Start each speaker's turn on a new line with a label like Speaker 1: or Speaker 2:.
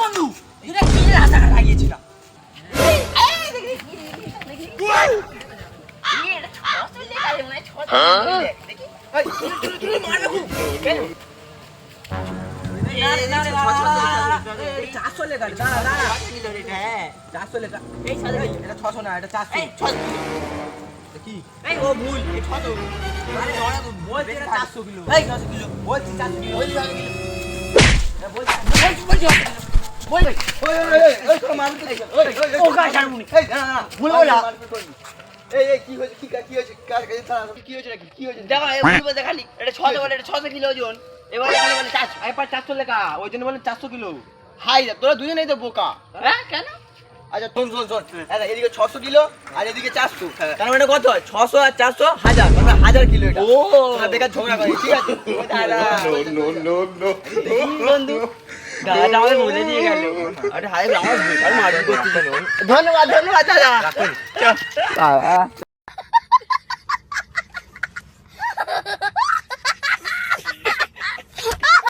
Speaker 1: বন্ধু এটা কি রাস্তা লাগিয়েছিলাম দেখালি এটা 600 কিলো ওজন এবার এখানে বলে 400 লেখা ওই জন্য বলে 400 কিলো হাই তোরা দুজনেই তো বোকা হ্যাঁ কেন আচ্ছা শোন এদিকে 600 কিলো আর এদিকে 400 তার মানে কত হয় 600 আর 400 হাজার মানে 1000 কিলো এটা ও বেকার ঝগড়া করে ঠিক আছে নো বন্ধু দাদা আমাকে বলে দিয়ে গেল আরে হাই আমার বেকার মারবি করতে ধন্যবাদ দাদা